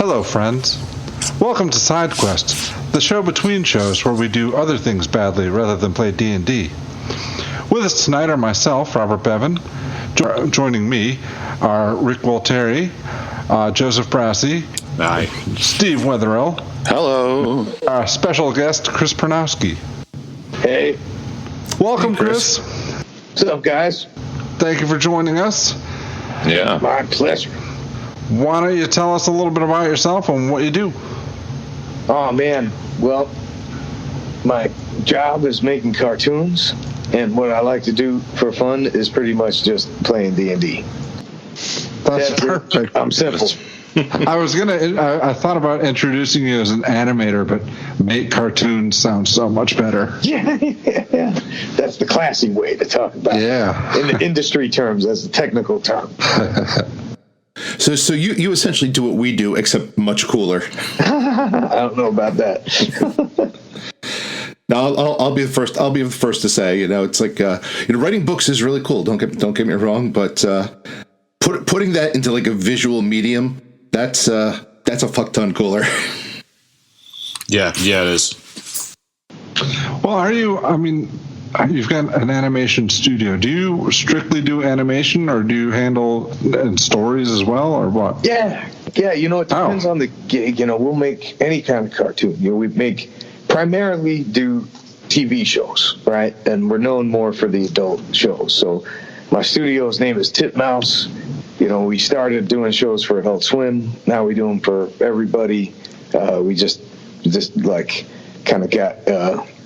Hello, friends. Welcome to SideQuest, the show between shows where we do other things badly rather than play D&D. With us tonight are myself, Robert Bevan. Joining me are Rick Walteri, Joseph Brassey, Hi. Steve Wetherill. Hello. Our special guest, Chris Prynoski. Hey. Welcome, Chris. What's up, guys? Thank you for joining us. Yeah. My pleasure. Why don't you tell us a little bit about yourself and what you do? Oh, man. Well, my job is making cartoons, and what I like to do for fun is pretty much just playing D&D. That's perfect. I'm simple. I thought about introducing you as an animator, but make cartoons sounds so much better. Yeah. That's the classy way to talk about it. Yeah. In the industry terms, that's the technical term. So you essentially do what we do, except much cooler. I don't know about that. No, I'll be the first. I'll be the first to say, it's like writing books is really cool. Don't get me wrong, but putting that into like a visual medium, that's a fuck ton cooler. Yeah, it is. Well, you've got an animation studio. Do you strictly do animation, or do you handle stories as well, or what? Yeah. It depends on the gig. We'll make any kind of cartoon. We primarily do TV shows, right? And we're known more for the adult shows. So my studio's name is Titmouse. We started doing shows for Adult Swim. Now we do them for everybody. We just like kind of got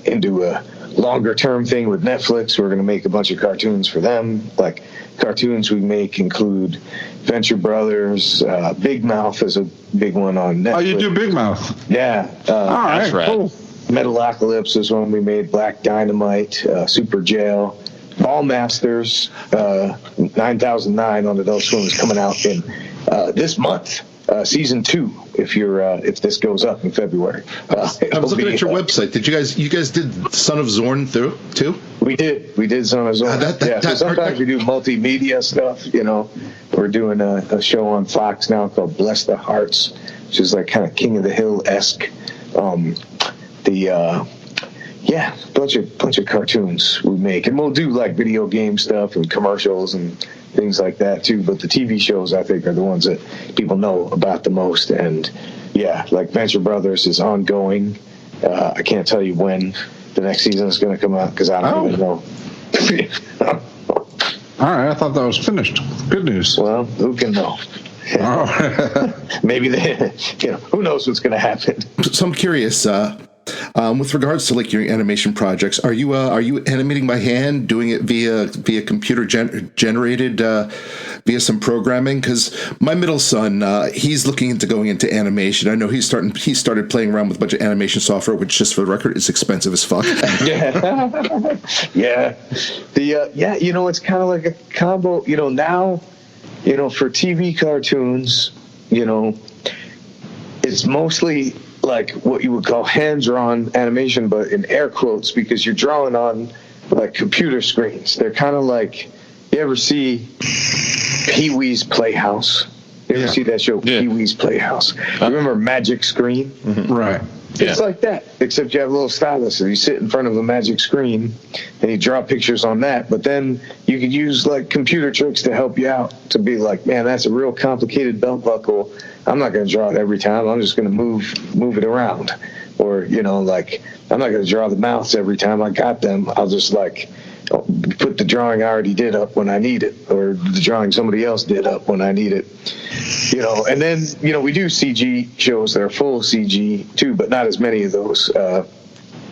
into a longer term thing with Netflix. We're going to make a bunch of cartoons for them. Like cartoons we make include Venture Brothers. Big Mouth is a big one on Netflix. Oh, you do Big Mouth? Yeah. All right, right. cool. Metalocalypse is one we made. Black Dynamite, Super Jail, Ball Masters, 9009 on Adult Swim is coming out in this month. Season 2, if this goes up in February. I was looking at your website. Did you guys did Son of Zorn too? We did Son of Zorn. So sometimes we do multimedia stuff. We're doing a show on Fox now called Bless the Hearts, which is like kind of King of the Hill-esque. Bunch of cartoons we make, and we'll do like video game stuff and commercials and things like that too. But the TV shows, I think, are the ones that people know about the most. And like Venture Brothers is ongoing. I can't tell you when the next season is going to come out because I don't even know. All right, I thought that was finished. Good news. Well, who can know? Maybe who knows what's going to happen. So I'm curious. With regards to like your animation projects, are you animating by hand, doing it via computer generated via some programming? Because my middle son, he's looking into going into animation. I know he started playing around with a bunch of animation software, which, just for the record, is expensive as fuck. Yeah. It's kind of like a combo. Now, for TV cartoons, it's mostly like what you would call hand-drawn animation, but in air quotes, because you're drawing on like computer screens. They're kind of like, you ever see Pee-wee's Playhouse? You ever see that show, Pee-wee's Playhouse? Remember Magic Screen? Mm-hmm. Right. It's like that, except you have a little stylus, and you sit in front of a magic screen, and you draw pictures on that. But then you could use like computer tricks to help you out, to be like, man, that's a real complicated belt buckle. I'm not going to draw it every time. I'm just going to move it around. Or, I'm not going to draw the mouths every time I got them. I'll just put the drawing I already did up when I need it, or the drawing somebody else did up when I need it. And then, we do CG shows that are full CG too, but not as many of those.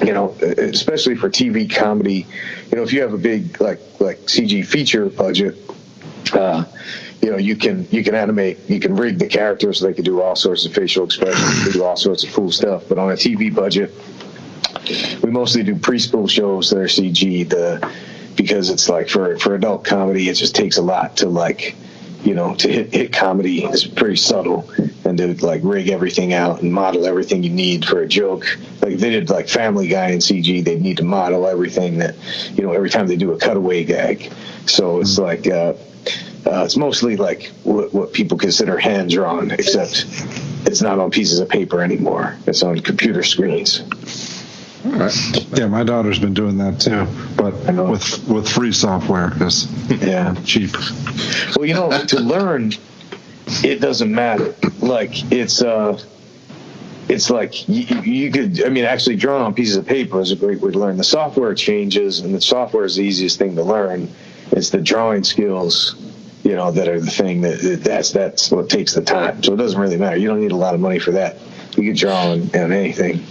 Especially for TV comedy, if you have a big like CG feature budget, you can animate, you can rig the characters so they can do all sorts of facial expressions, do all sorts of cool stuff. But on a TV budget, we mostly do preschool shows that are CG. Because it's like for adult comedy, it just takes a lot to to hit comedy. It's pretty subtle, and to like rig everything out and model everything you need for a joke. Like if they did like Family Guy in CG, they'd need to model everything that every time they do a cutaway gag. So it's like it's mostly like what people consider hand drawn, except it's not on pieces of paper anymore. It's on computer screens. All right. Yeah, my daughter's been doing that too, but with free software because cheap. Well, to learn, it doesn't matter. Like it's like you could. I mean, actually, drawing on pieces of paper is a great way to learn. The software changes, and the software is the easiest thing to learn. It's the drawing skills, that are the thing that's what takes the time. So it doesn't really matter. You don't need a lot of money for that. You can draw on anything.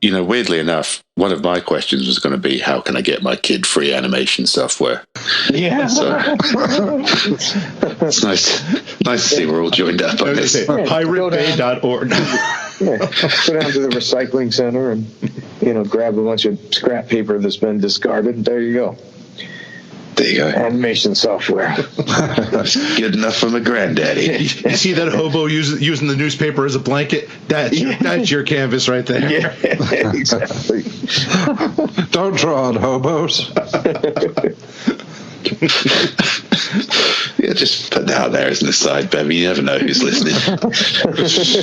Weirdly enough, one of my questions was going to be, how can I get my kid free animation software? Yeah. So, it's nice to see we're all joined up on this. PirateBay.org. Go down to the recycling center and, grab a bunch of scrap paper that's been discarded, and there you go. There you go. Animation software. Good enough for my granddaddy. You see that hobo using the newspaper as a blanket? That's your canvas right there. Yeah, exactly. Don't draw on hobos. Yeah, just put that out there as an aside, Bevy. You never know who's listening.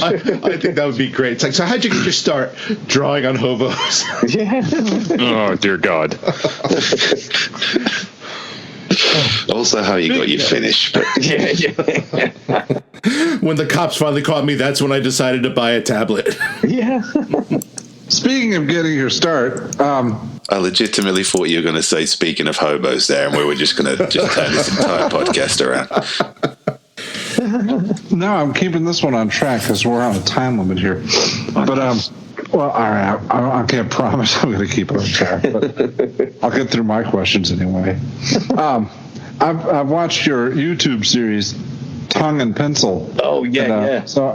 I think that would be great. It's like, so how'd you get your start drawing on hobos? Yeah. Oh, dear God. Also, how you got your finish. But Yeah. When the cops finally caught me, that's when I decided to buy a tablet. Yeah. Speaking of getting your start, I legitimately thought you were going to say, speaking of hobos there, and we were just going to turn this entire podcast around. no, I'm keeping this one on track because we're on a time limit here. But, well, all right, I can't promise I'm going to keep it on track, but I'll get through my questions anyway. I've watched your YouTube series, Tongue and Pencil. Oh, yeah. So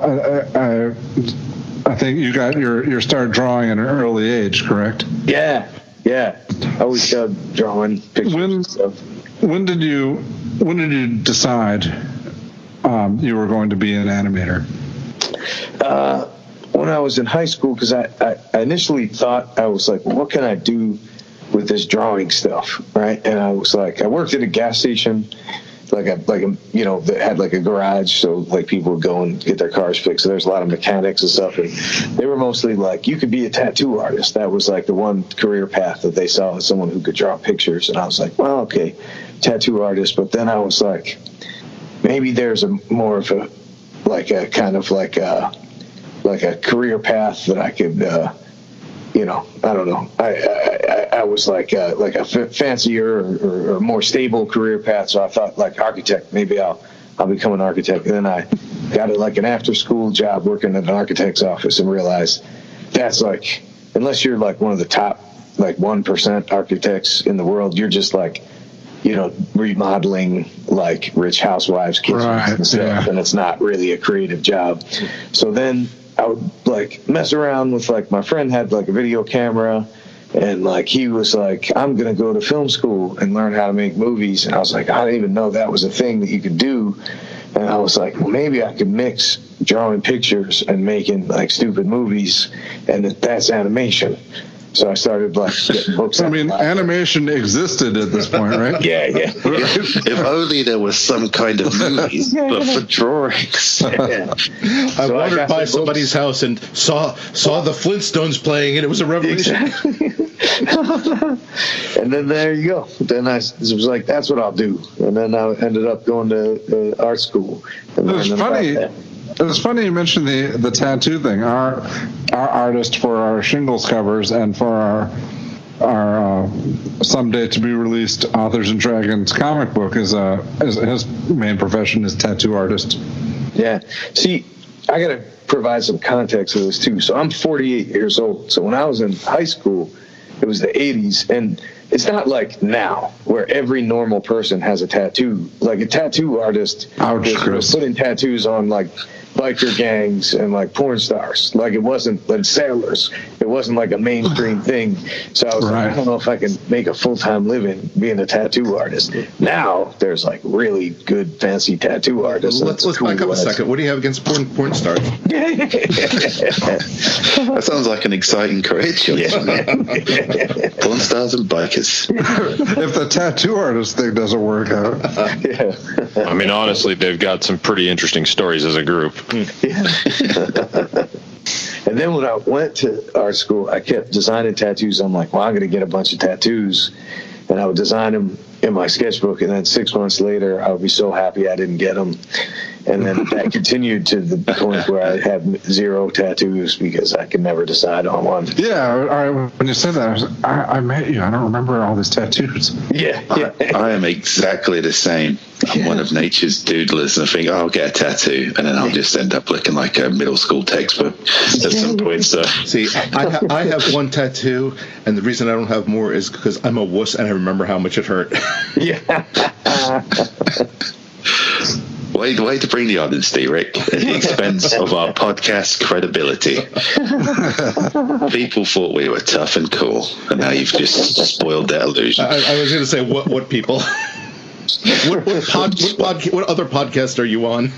I think you got your start drawing at an early age, correct? Yeah. I always loved drawing pictures and stuff. When did you decide you were going to be an animator? When I was in high school, because I initially thought, I was like, well, what can I do with this drawing stuff, right? And I was like, I worked at a gas station, that had like a garage, so like people would go and get their cars fixed. So there's a lot of mechanics and stuff, and they were mostly like, you could be a tattoo artist. That was like the one career path that they saw as someone who could draw pictures. And I was like, well, okay, tattoo artist. But then I was like, maybe there's more of a career path that I could, I don't know. I was like a fancier or more stable career path. So I thought like architect, maybe I'll become an architect. And then I got an after school job working at an architect's office and realized that's like, unless you're like one of the top like 1% architects in the world, you're just like, remodeling like rich housewives' kitchens and stuff, and it's not really a creative job. So then I would like mess around with like my friend had like a video camera, and like he was like, I'm gonna go to film school and learn how to make movies. And I was like, I didn't even know that was a thing that you could do. And I was like, well, maybe I could mix drawing pictures and making like stupid movies, and that's animation. So I started like getting books. I mean, animation existed at this point, right? Yeah. If only there was some kind of movies, but for drawings. Yeah. I wandered by somebody's house and saw the Flintstones playing, and it was a revelation. Exactly. And then there you go. Then I was like, that's what I'll do. And then I ended up going to art school. And It was funny you mentioned the tattoo thing. Our artist for our shingles covers and for our someday to be released Authors and Dragons comic book is his main profession is tattoo artist. Yeah. See, I got to provide some context to this too. So I'm 48 years old. So when I was in high school, it was the 80s, and it's not like now where every normal person has a tattoo. Like a tattoo artist was putting tattoos on like biker gangs and like porn stars. Like it wasn't like sailors. It wasn't like a mainstream thing. So I was like, I don't know if I can make a full-time living being a tattoo artist. Now there's like really good fancy tattoo artists. Let's back up a second. What do you have against porn stars? That sounds like an exciting career choice. Porn stars and bikers. If the tattoo artist thing doesn't work out. I mean, honestly, they've got some pretty interesting stories as a group. And then when I went to art school, I kept designing tattoos. I'm like, well, I'm going to get a bunch of tattoos. And I would design them in my sketchbook. And then 6 months later, I would be so happy I didn't get them. And then that continued to the point where I had 0 tattoos because I could never decide on one. Yeah, all right. When you said that, I met you. I don't remember all these tattoos. Yeah. I am exactly the same. I'm one of nature's doodlers, and I think, I'll get a tattoo, and then I'll just end up looking like a middle school textbook at some point. So, see, I have one tattoo, and the reason I don't have more is because I'm a wuss, and I remember how much it hurt. Way to bring the honesty, Rick, at the expense of our podcast credibility. People thought we were tough and cool, and now you've just spoiled that illusion. I was going to say, what people? What other podcast are you on?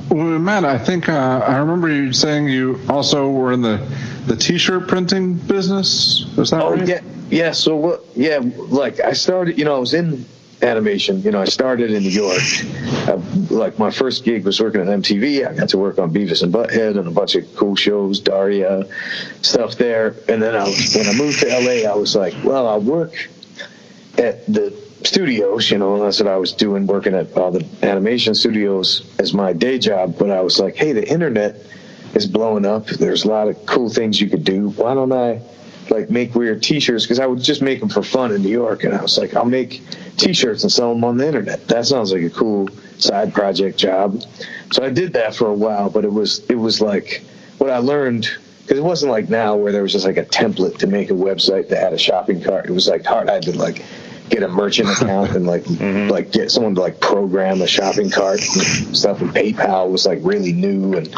When we met, I think I remember you saying you also were in the T-shirt printing business. Is that right? Yeah. So what? Yeah, like I started. I was in animation. I started in New York. Like my first gig was working at MTV. I got to work on Beavis and Butthead and a bunch of cool shows, Daria, stuff there. And then when I moved to LA, I was like, well, I'll work at the studios, and that's what I was doing, working at all the animation studios as my day job. But I was like, hey, the internet is blowing up. There's a lot of cool things you could do. Why don't I make weird T-shirts? Because I would just make them for fun in New York, and I was like, I'll make T-shirts and sell them on the internet. That sounds like a cool side project job. So I did that for a while, but it was like what I learned, because it wasn't like now where there was just like a template to make a website that had a shopping cart. It was like hard. I had to get a merchant account and get someone to program a shopping cart and stuff. And PayPal was really new, and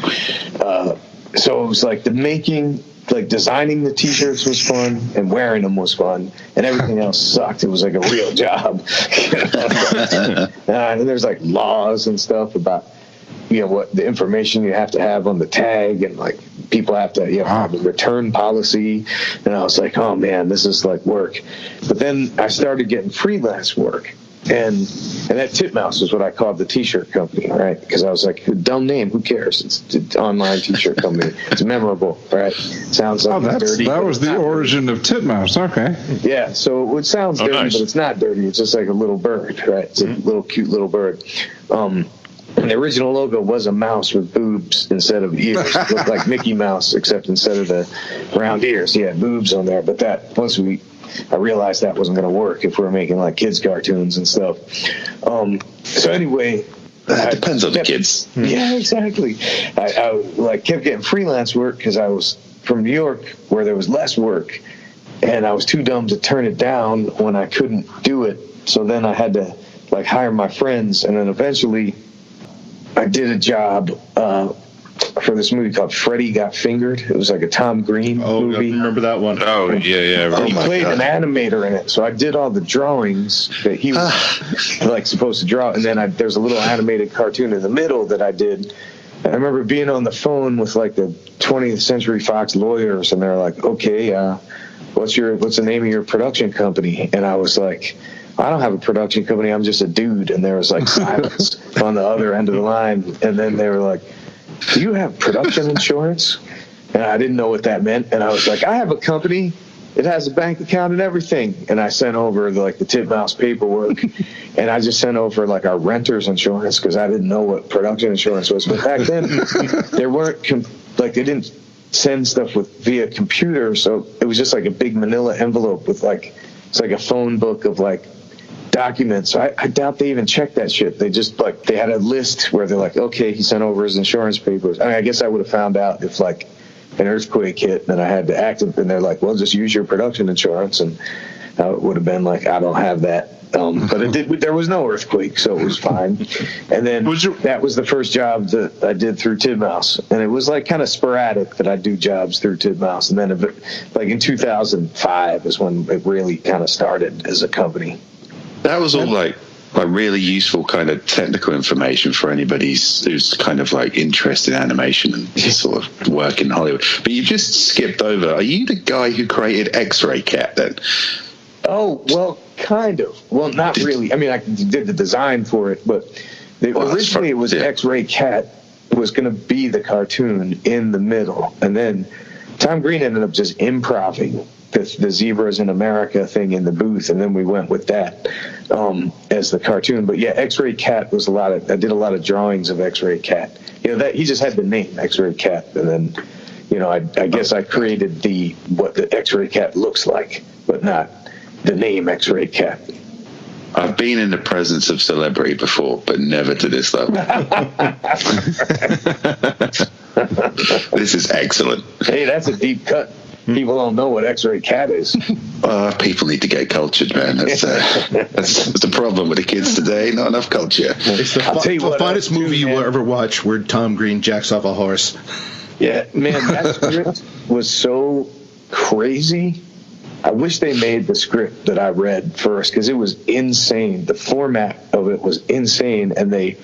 so it was the making. Designing the T-shirts was fun, and wearing them was fun, and everything else sucked. It was like a real job. And there's laws and stuff about what the information you have to have on the tag, and people have to have a return policy. And I was like, oh man, this is work. But then I started getting freelance work. And that Titmouse is what I called the T-shirt company, right? Because I was like, dumb name, who cares? It's an online T-shirt company. It's memorable, right? Sounds dirty. That was the origin of Titmouse. Okay. Yeah, so it sounds dirty, nice. but it's not dirty. It's just like a little bird, right? It's a little cute little bird. And the original logo was a mouse with boobs instead of ears. It looked like Mickey Mouse, except instead of the round ears, he had boobs on there. But I realized that wasn't going to work if we were making kids cartoons and stuff. So anyway, it depends on the kids. Yeah, exactly. I kept getting freelance work because I was from New York where there was less work, and I was too dumb to turn it down when I couldn't do it. So then I had to hire my friends, and then eventually I did a job for this movie called Freddy Got Fingered. It was a Tom Green movie. I remember that one. Oh, yeah. He played an animator in it, so I did all the drawings that he was supposed to draw, and then there's a little animated cartoon in the middle that I did. And I remember being on the phone with the 20th Century Fox lawyers, and they're like, "Okay, what's the name of your production company?" And I was like, I don't have a production company. I'm just a dude. And there was silence on the other end of the line, and then they were like, do you have production insurance? And I didn't know what that meant. And I was like, I have a company. It has a bank account and everything. And I sent over the Titmouse paperwork, and I just sent over our renter's insurance because I didn't know what production insurance was. But back then, there weren't they didn't send stuff via computer, so it was just a big manila envelope with it's a phone book of documents. I doubt they even checked that shit. They just they had a list where they're okay, he sent over his insurance papers. I guess I would have found out if an earthquake hit and I had to act, and they're well, just use your production insurance. And it would have been like, I don't have that. But there was no earthquake, so it was fine. And then that was the first job that I did through Titmouse, and it was like kind of sporadic that I do jobs through Titmouse. And then like in 2005 is when it really kind of started as a company. That was all like really useful kind of technical information for anybody who's kind of like interested in animation and sort of work in Hollywood. But you just skipped over. Are you the guy who created X-Ray Cat then? Oh, well, kind of. Well, not really. I mean, I did the design for it, but originally it was X-Ray Cat was going to be the cartoon in the middle. And then Tom Green ended up just improvising the Zebras in America thing in the booth, and then we went with that as the cartoon. But yeah, X-Ray Cat was I did a lot of drawings of X-Ray Cat. That he just had the name X-Ray Cat, and then I guess I created what the X-Ray Cat looks like, but not the name X-Ray Cat. I've been in the presence of celebrity before, but never to this level. This is excellent. Hey, that's a deep cut. People don't know what X-Ray Cat is. People need to get cultured, man. That's the problem with the kids today. Not enough culture. It's the finest movie you will ever watch, where Tom Green jacks off a horse. Yeah, man, that script was so crazy. I wish they made the script that I read first, because it was insane. The format of it was insane, and I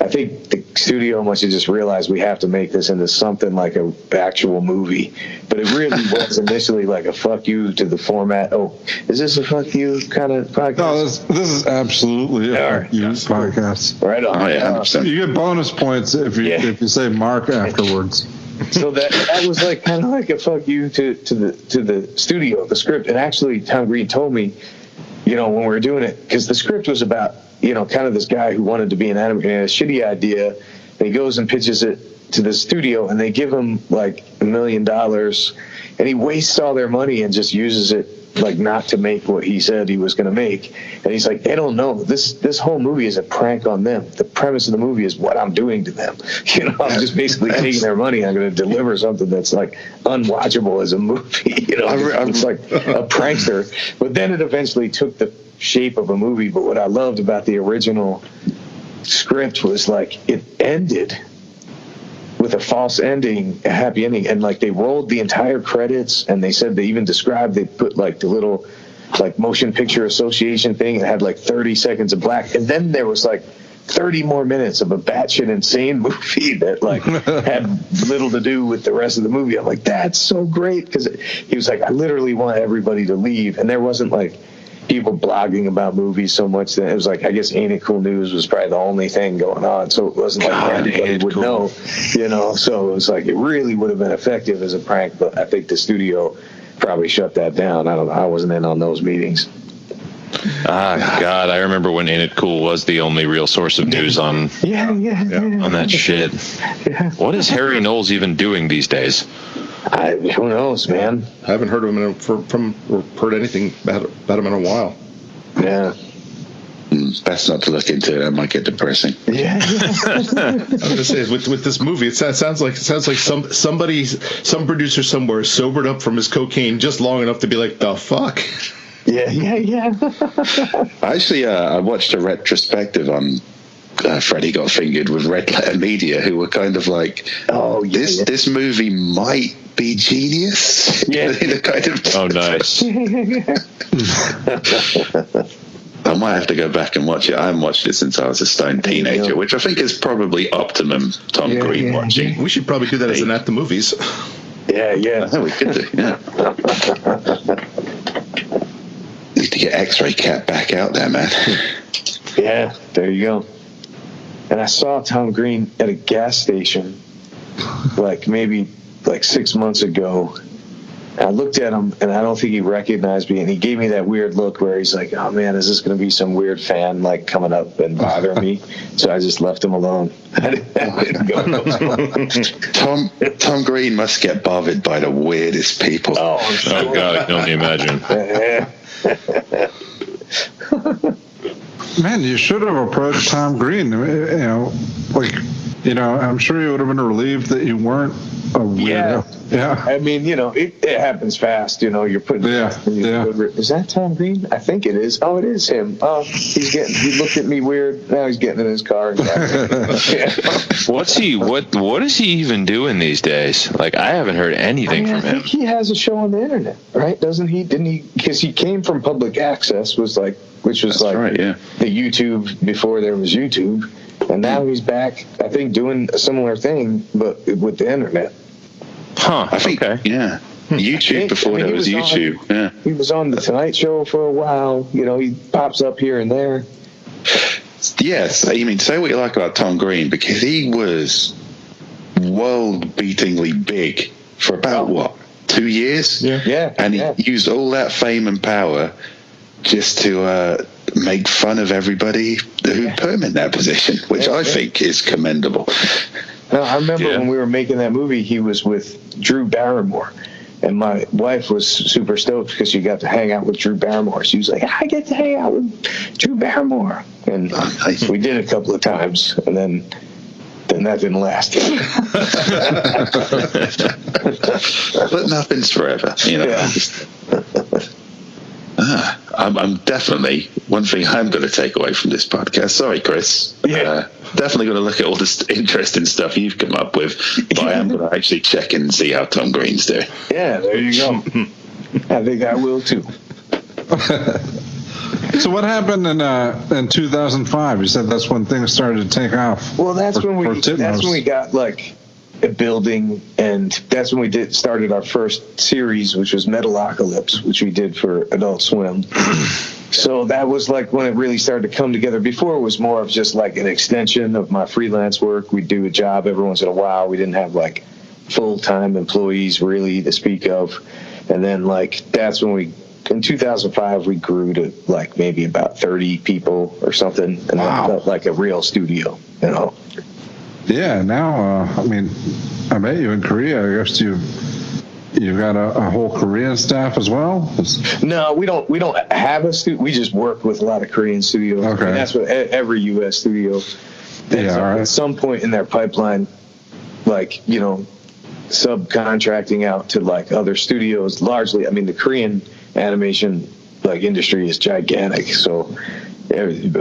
think the studio must have just realized we have to make this into something like an actual movie. But it really was initially like a fuck you to the format. Oh, is this a fuck you kind of podcast? No, this is absolutely a fuck you podcast. Right on. Oh, yeah, you get bonus points if you say Mark afterwards. So that was like kind of like a fuck you to the studio, the script. And actually, Tom Green told me, when we were doing it, because the script was about kind of this guy who wanted to be an animator, and had a shitty idea, and he goes and pitches it to the studio, and they give him like $1 million, and he wastes all their money and just uses it like not to make what he said he was going to make. And he's like, they don't know, this whole movie is a prank on them. The premise of the movie is what I'm doing to them. I'm just basically taking their money. I'm going to deliver something that's like unwatchable as a movie. It's like a prankster. But then it eventually took the shape of a movie. But what I loved about the original script was like it ended with a false ending, a happy ending, and like they rolled the entire credits, and they said they put like the little like motion picture association thing, and had like 30 seconds of black, and then there was like 30 more minutes of a batshit insane movie that like had little to do with the rest of the movie. I'm like, that's so great, because he was like, I literally want everybody to leave, and there wasn't like people blogging about movies so much that it was like, I guess Ain't It Cool News was probably the only thing going on, so it wasn't like anybody would know, so it was like it really would have been effective as a prank. But I think the studio probably shut that down. I don't know, I wasn't in on those meetings. God, I remember when Ain't It Cool was the only real source of news on on that shit. What is Harry Knowles even doing these days? Who knows, man? I haven't heard of him or heard anything about him in a while. Yeah. Best not to look into it. That might get depressing. Yeah. I was gonna say, with this movie, it sounds like some producer somewhere sobered up from his cocaine just long enough to be like, the fuck. Yeah. Actually, I watched a retrospective on Freddie Got Fingered with Red Letter Media, who were kind of like, this movie might be genius. Yeah. Oh, nice. I might have to go back and watch it. I haven't watched it since I was a stoned teenager, which I think is probably optimum Tom Green watching. We should probably do that as an At the Movies. Yeah. I think we could do, Need to get X-Ray Cat back out there, man. Yeah, there you go. And I saw Tom Green at a gas station maybe 6 months ago. I looked at him, and I don't think he recognized me, and he gave me that weird look where he's like, oh man, is this going to be some weird fan coming up and bothering me? So I just left him alone. I didn't go. Tom Green must get bothered by the weirdest people. Oh, sure. God, I can only imagine. Man, you should have approached Tom Green. I'm sure he would have been relieved that you weren't a weirdo. Yeah. I mean, it happens fast. You're putting. Yeah. Is that Tom Green? I think it is. Oh, it is him. Oh, he looked at me weird. Now he's getting in his car. And What is he even doing these days? Like, I haven't heard anything from him. I think he has a show on the internet, right? Doesn't he? Didn't he? Because he came from public access, which was right, yeah. the YouTube before there was YouTube. And now he's back, I think, doing a similar thing, but with the internet. Huh. I think, yeah. YouTube before there was YouTube. Yeah. He was on The Tonight Show for a while. He pops up here and there. Yes. I mean, say what you like about Tom Green, because he was world-beatingly big for about, 2 years? Yeah. And he used all that fame and power just to make fun of everybody who put him in that position, which I think is commendable. No, I remember when we were making that movie, he was with Drew Barrymore. And my wife was super stoked because she got to hang out with Drew Barrymore. She was like, I get to hang out with Drew Barrymore. And we did it a couple of times, and then that didn't last. But nothing's forever, I'm definitely, one thing I'm going to take away from this podcast, sorry Chris, definitely going to look at all this interesting stuff you've come up with, but I am going to actually check in and see how Tom Green's doing. Yeah, there you go. I think I will too. So what happened in 2005? You said that's when things started to take off. Well, that's when we got like a building, and that's when we started our first series, which was Metalocalypse, which we did for Adult Swim. So that was like when it really started to come together. Before, it was more of just like an extension of my freelance work. We'd do a job every once in a while. We didn't have like full-time employees really to speak of. And then like that's when in 2005 we grew to like maybe about 30 people or something, and that felt like a real studio, Yeah, now I met you in Korea. I guess you got a whole Korean staff as well? No, we don't have a studio. We just work with a lot of Korean studios. Okay. And that's what every U.S. studio. At some point in their pipeline, like, subcontracting out to like other studios. Largely, the Korean animation like industry is gigantic, so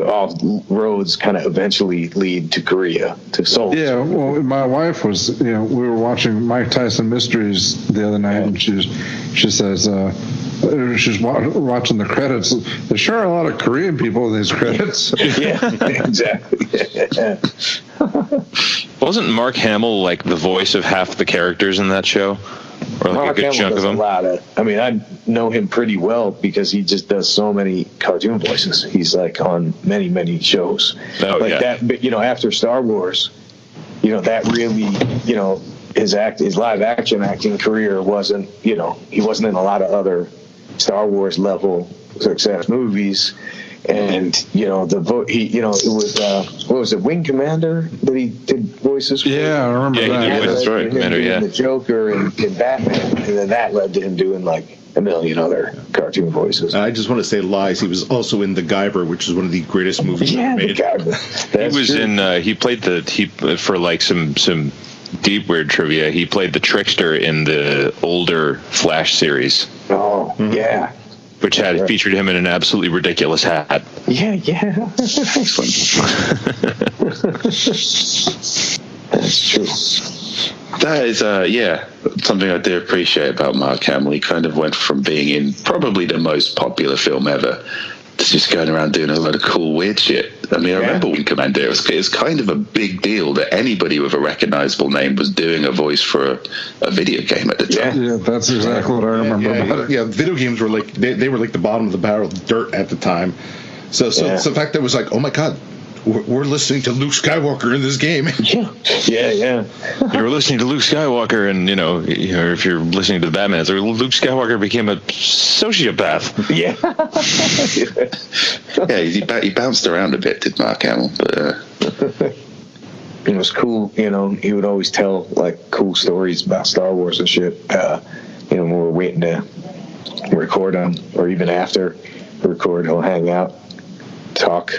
all roads kind of eventually lead to Korea, to Seoul. Yeah, well, my wife was, we were watching Mike Tyson Mysteries the other night, and she says, she's watching the credits. There's sure a lot of Korean people in these credits. Yeah, exactly. Wasn't Mark Hamill like the voice of half the characters in that show? Or like Mark a good Hamill chunk does of them? a lot of. I know him pretty well because he just does so many cartoon voices. He's like on many, many shows. Oh, like yeah. that, but after Star Wars, that really, his live action acting career wasn't, he wasn't in a lot of other Star Wars level success movies. And it was what was it, Wing Commander that he did voices for? Yeah, I remember that. That's right, Commander. Yeah, the Joker and Batman, and then that led to him doing like a million other cartoon voices. I just want to say lies. He was also in The Guyver, which is one of the greatest movies ever made. The Guyver. he was true. He played for like some deep weird trivia. He played the trickster in the older Flash series. Oh, yeah. Which featured him in an absolutely ridiculous hat. Yeah. That's true. That is, something I do appreciate about Mark Hamill. He kind of went from being in probably the most popular film ever to just going around doing a lot of cool, weird shit. I remember when Commander, it was kind of a big deal that anybody with a recognizable name was doing a voice for a video game at the time. Yeah, that's exactly what I remember about it. Yeah, video games were like, they were like the bottom of the barrel of dirt at the time. So the fact that it was like, oh my God, we're listening to Luke Skywalker in this game. Yeah. You're listening to Luke Skywalker, and if you're listening to the Batman, it's like Luke Skywalker became a sociopath. Yeah. Yeah, he bounced around a bit, did Mark Hamill, but it was cool. He would always tell like cool stories about Star Wars and shit. When we're waiting to record them, or even after we record, he'll hang out, talk.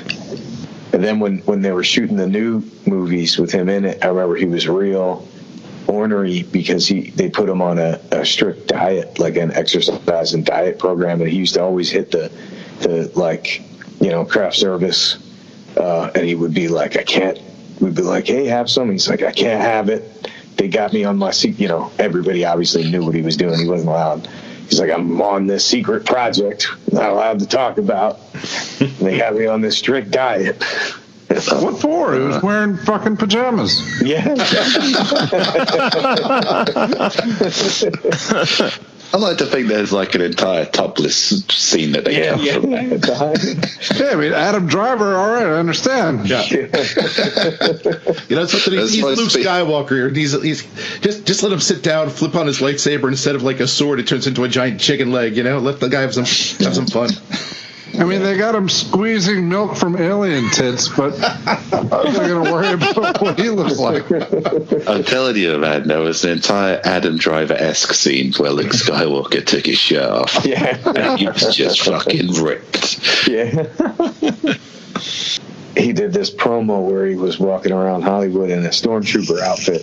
And then when they were shooting the new movies with him in it, I remember he was real ornery because they put him on a strict diet, like an exercise and diet program, and he used to always hit the like, you know, craft service, and he would be like, we'd be like, hey, have some. He's like, I can't have it. They got me on my seat. You know, everybody obviously knew what he was doing. He wasn't allowed. He's like, I'm on this secret project, not allowed to talk about. And they got me on this strict diet. What for? He was wearing fucking pajamas. Yeah. I like to think there's like an entire topless scene that they cut from that. Yeah, I mean, Adam Driver, all right, I understand. Yeah. You know something? He's Luke Skywalker. He's just let him sit down, flip on his lightsaber instead of like a sword. It turns into a giant chicken leg. You know, let the guy have some fun. I mean, they got him squeezing milk from alien tits, but I'm not going to worry about what he looks like. I'm telling you, man, there was an entire Adam Driver-esque scene where Luke Skywalker took his shirt off. Yeah. And he was just fucking ripped. Yeah. He did this promo where he was walking around Hollywood in a stormtrooper outfit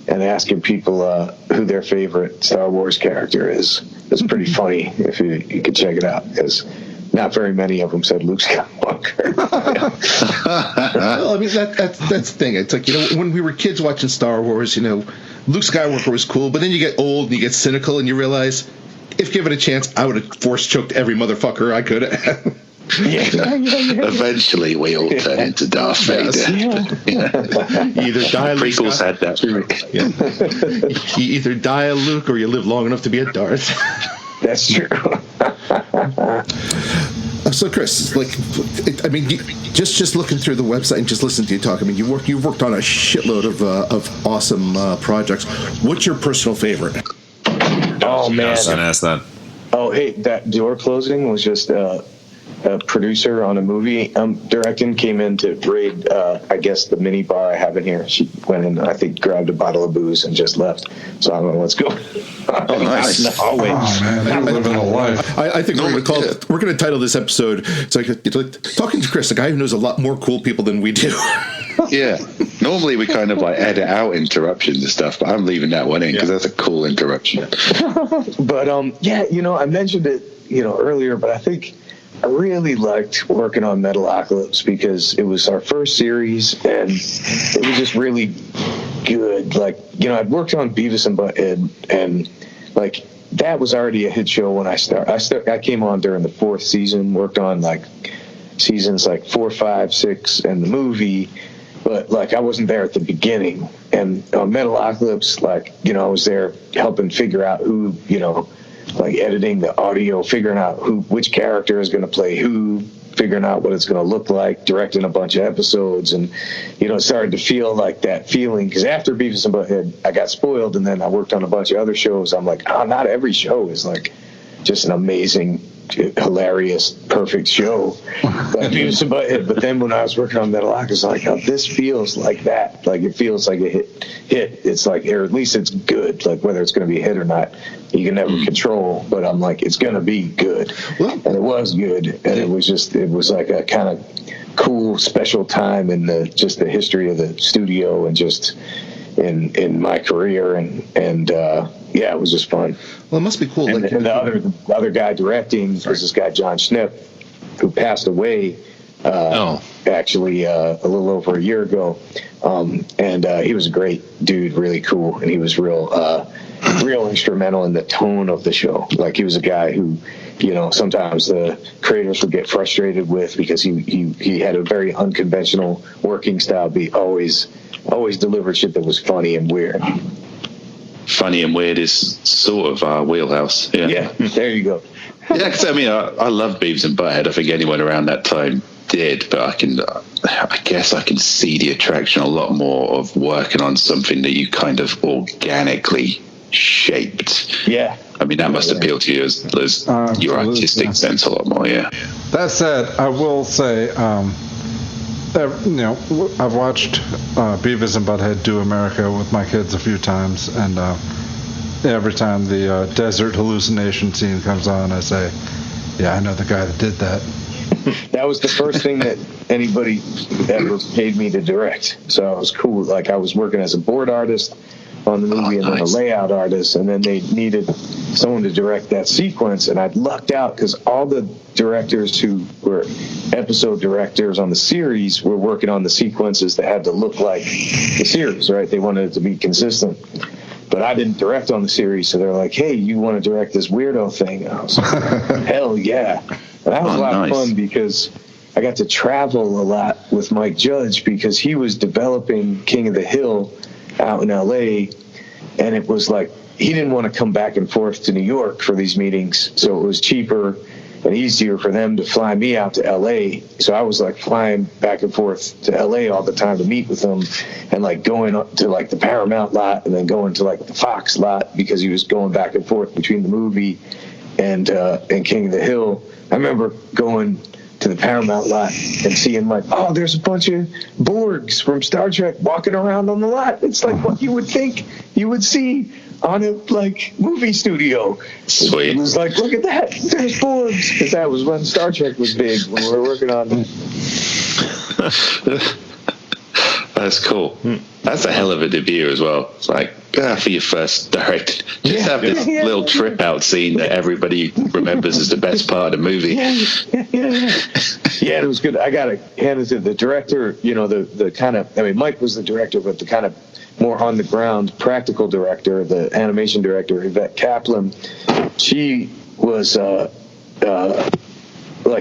and asking people who their favorite Star Wars character is. It's pretty funny if you could check it out, because not very many of them said Luke Skywalker. Well, I mean, that's the thing. It's like, you know, when we were kids watching Star Wars, you know, Luke Skywalker was cool, but then you get old and you get cynical and you realize, if given a chance, I would have force choked every motherfucker I could have. Yeah. Eventually, we all turn into Darth Vader. You either die Luke. Prequels had that. Yeah. You either die a Luke or you live long enough to be a Darth. That's true. So, Chris, like, I mean, just looking through the website and just listening to you talk, I mean, you've worked on a shitload of awesome projects. What's your personal favorite? Oh, man. I was going to ask that. Oh, hey, that door closing was just a producer on a movie I'm directing, came in to raid, I guess, the mini bar I have in here. She went in, I think, grabbed a bottle of booze and just left. So I don't know what's going on. Oh, nice. In the hallway. Oh, man, they're living a life. I think we're going to title this episode, it's like talking to Chris, a guy who knows a lot more cool people than we do. Yeah. Normally we kind of like edit out interruptions and stuff, but I'm leaving that one in because that's a cool interruption. But, yeah, you know, I mentioned it, you know, earlier, but I think I really liked working on Metalocalypse because it was our first series and it was just really good. Like, you know, I'd worked on Beavis and Butthead, and like that was already a hit show when I started. I came on during the 4th season, worked on like seasons like 4, 5, 6 and the movie, but like I wasn't there at the beginning. And on Metalocalypse, like, you know, I was there helping figure out who, you know, like editing the audio, figuring out which character is going to play who, figuring out what it's going to look like, directing a bunch of episodes. And, you know, it started to feel like that feeling, because after Beavis and Butthead, I got spoiled, and then I worked on a bunch of other shows. I'm like, oh, not every show is like just an amazing, hilarious, perfect show like Beavis and Butthead. But then when I was working on Metalocalypse, it's like, oh, this feels like that. Like, it feels like a hit. It's like, or at least it's good. Like, whether it's going to be a hit or not, you can never control. But I'm like, it's going to be good. And it was good. And it was like a kind of cool, special time in the history of the studio and just in my career. And yeah, it was just fun. Well, it must be cool. And, like, and the other guy directing was this guy, John Schnipp, who passed away actually a little over a year ago. And he was a great dude, really cool. And he was real instrumental in the tone of the show. Like, he was a guy who, you know, sometimes the creators would get frustrated with, because he had a very unconventional working style, but he always delivered shit that was funny and weird. Funny and weird is sort of our wheelhouse. Yeah, there you go. Yeah, because I mean, I love Beavis and Butthead. I think anyone around that time did, but I guess I can see the attraction a lot more of working on something that you kind of organically shaped. Yeah. I mean, that must appeal to you as your artistic sense a lot more. Yeah. That said, I will say, you know, I've watched Beavis and Butthead Do America with my kids a few times, and every time the desert hallucination scene comes on, I say, yeah, I know the guy that did that. That was the first thing that anybody ever paid me to direct. So it was cool. Like, I was working as a board artist on the movie, and then a nice. layout artist, and then they needed someone to direct that sequence. And I'd lucked out because all the directors who were episode directors on the series were working on the sequences that had to look like the series, right? They wanted it to be consistent. But I didn't direct on the series, so they're like, hey, you want to direct this weirdo thing? And I was like, hell yeah. And that was a lot of fun because I got to travel a lot with Mike Judge because he was developing King of the Hill out in L.A., and it was like he didn't want to come back and forth to New York for these meetings, so it was cheaper and easier for them to fly me out to L.A. So I was like flying back and forth to L.A. all the time to meet with him, and like going up to like the Paramount lot and then going to like the Fox lot because he was going back and forth between the movie and King of the Hill. I remember going to the Paramount lot and seeing like, oh, there's a bunch of Borgs from Star Trek walking around on the lot. It's like what you would think you would see on a like movie studio. Sweet. It was like, look at that, there's Borgs, because that was when Star Trek was big, when we were working on it. That's cool. That's a hell of a debut as well. It's like, for your first direct, just have this little trip out scene that everybody remembers as the best part of the movie. Yeah, it was good. I got to hand it to the director, you know, the kind of, I mean, Mike was the director, but the kind of more on the ground practical director, the animation director, Yvette Kaplan, she was like,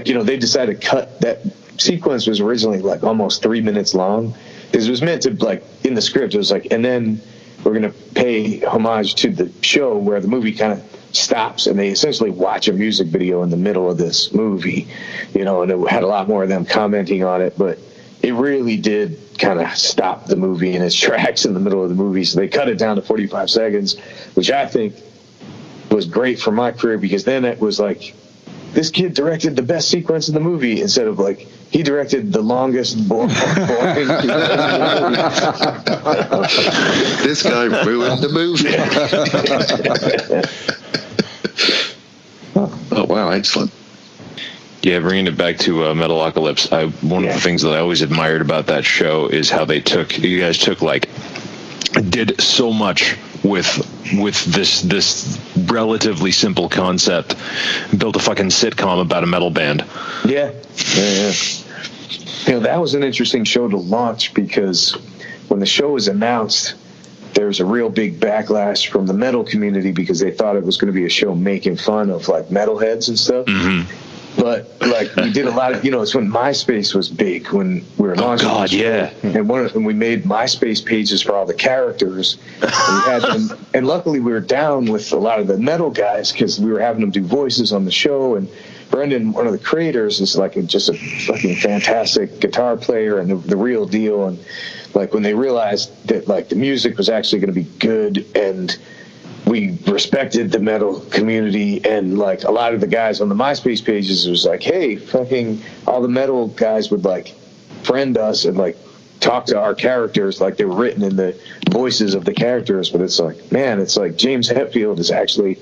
you know, they decided to cut that sequence. Was originally like almost 3 minutes long, because it was meant to, like, in the script it was like, and then we're going to pay homage to the show where the movie kind of stops and they essentially watch a music video in the middle of this movie, you know, and it had a lot more of them commenting on it, but it really did kind of stop the movie in its tracks in the middle of the movie. So they cut it down to 45 seconds, which I think was great for my career, because then it was like, this kid directed the best sequence in the movie instead of like, he directed the longest boring sequence in the movie. This guy ruined the movie. Oh, wow, excellent. Yeah, bringing it back to Metalocalypse, one of the things that I always admired about that show is how you guys did so much with this relatively simple concept, built a fucking sitcom about a metal band. Yeah. You know, that was an interesting show to launch, because when the show was announced, there was a real big backlash from the metal community because they thought it was going to be a show making fun of like metalheads and stuff. Mm-hmm. But like, we did a lot of, you know, it's when MySpace was big, when we were launching. Oh God, yeah. And we made MySpace pages for all the characters. And we had them, and luckily we were down with a lot of the metal guys because we were having them do voices on the show. And Brendan, one of the creators, is like just a fucking fantastic guitar player and the real deal. And like, when they realized that like the music was actually going to be good, and we respected the metal community, and like a lot of the guys on the MySpace pages was like, hey, fucking all the metal guys would like friend us and like talk to our characters like they were written in the voices of the characters. But it's like, man, it's like James Hetfield is actually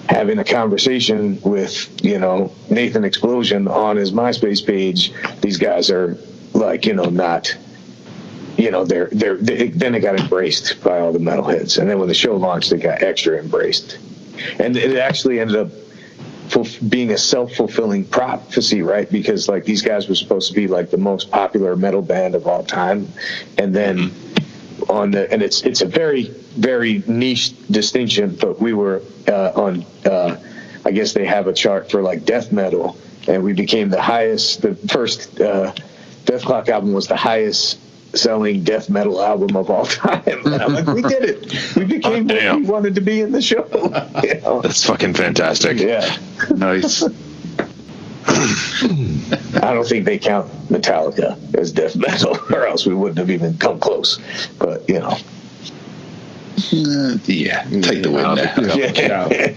having a conversation with, you know, Nathan Explosion on his MySpace page. These guys are like, you know, not, you know, then it got embraced by all the metalheads. And then when the show launched, it got extra embraced. And it actually ended up being a self-fulfilling prophecy, right? Because like these guys were supposed to be like the most popular metal band of all time. And then and it's a very, very niche distinction, but we were on, I guess they have a chart for like death metal, and we became the first Death Clock album was the highest selling death metal album of all time. And I'm like, we did it. We became what we wanted to be in the show. You know? That's fucking fantastic. Yeah. Nice. I don't think they count Metallica as death metal, or else we wouldn't have even come close. But, you know. Take the win there.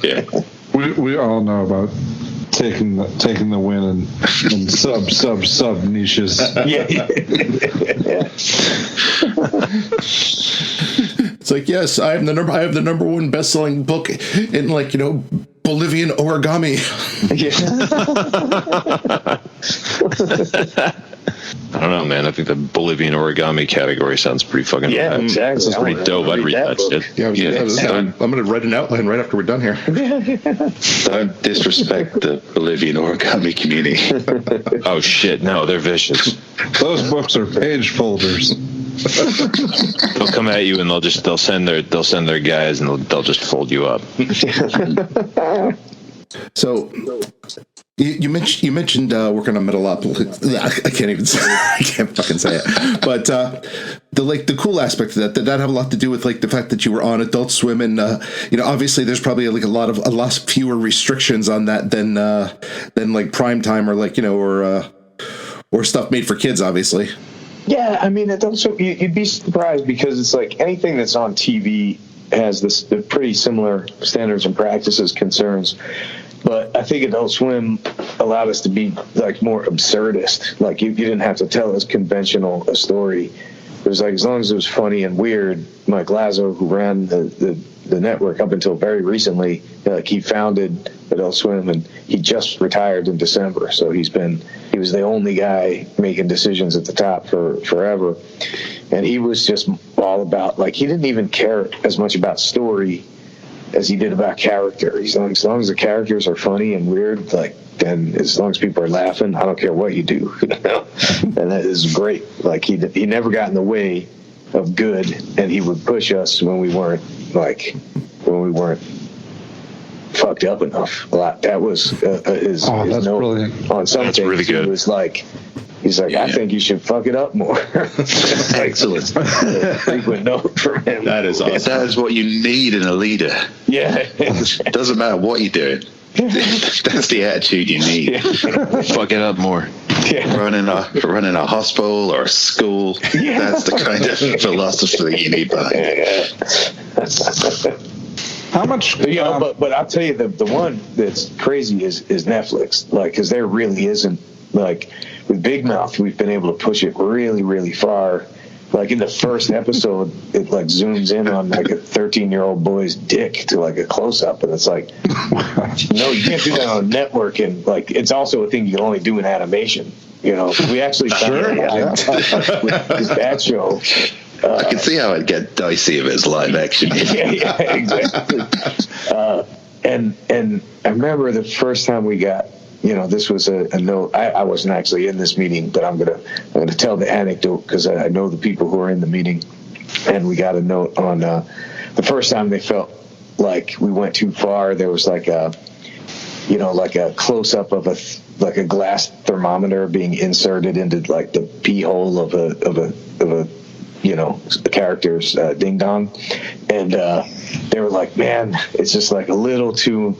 Yeah. We all know about taking the win in sub niches. Yeah. It's like, yes, I have the number one best-selling book in, like, you know, Bolivian origami. I don't know, man. I think the Bolivian origami category sounds pretty fucking. Exactly. Sounds pretty dope. I'd read that shit. I'm going to write an outline right after we're done here. Don't disrespect the Bolivian origami community. Oh shit! No, they're vicious. Those books are page folders. They'll come at you and they'll send their guys and they'll just fold you up. So you mentioned working on Metalocalypse. I can't fucking say it. But the cool aspect of that have a lot to do with like the fact that you were on Adult Swim, and obviously there's probably like a lot fewer restrictions on that than like prime time or like or stuff made for kids, obviously. Yeah, I mean, you'd be surprised because it's like anything that's on TV has the pretty similar standards and practices concerns. But I think Adult Swim allowed us to be like more absurdist. Like you didn't have to tell as conventional a story. It was like as long as it was funny and weird. Mike Lazo, who ran the network up until very recently, like he founded Adult Swim and he just retired in December. So he was the only guy making decisions at the top for forever. And he was just all about, like, he didn't even care as much about story as he did about character. As long as the characters are funny and weird, like, then as long as people are laughing, I don't care what you do. And that is great. Like he never got in the way of good, and he would push us when we weren't fucked up enough. A lot. That was his that's note brilliant. on some That's things. really good. He was like, I think you should fuck it up more. Excellent. Frequent note from him. That is awesome. That is what you need in a leader. Yeah. Doesn't matter what you're doing. That's the attitude you need. Fuck it up more. Yeah. Running a hospital or a school. Yeah. That's the kind of philosophy you need behind it. How much? But I'll tell you, the one that's crazy is Netflix. Like, because there really isn't, like, with Big Mouth, we've been able to push it really, really far. Like in the first episode, it like zooms in on like a 13-year-old boy's dick to like a close-up, and it's like, no, you can't do that on a network. And like, it's also a thing you can only do in animation. We actually found with that show. I can see how it'd get dicey if it's live action. Yeah, exactly. And I remember the first time we got, this was a note. I wasn't actually in this meeting, but I'm gonna tell the anecdote because I know the people who are in the meeting. And we got a note on the first time they felt like we went too far. There was like a close up of a glass thermometer being inserted into like the pee hole of a the character's ding dong, and they were like, man, it's just like a little too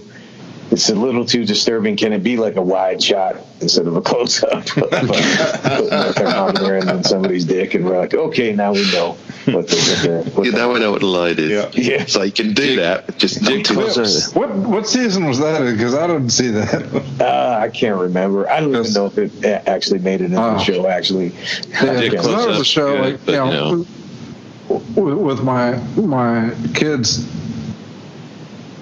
disturbing. Can it be like a wide shot instead of a close up? Putting a thermometer in somebody's dick, and we're like, okay, now we know what Now we know what the line is. Yeah. So you can do that. Just not too much. What season was that in? Because I didn't see that. I can't remember. I don't even know if it actually made it into the show. Actually, That was a show with my kids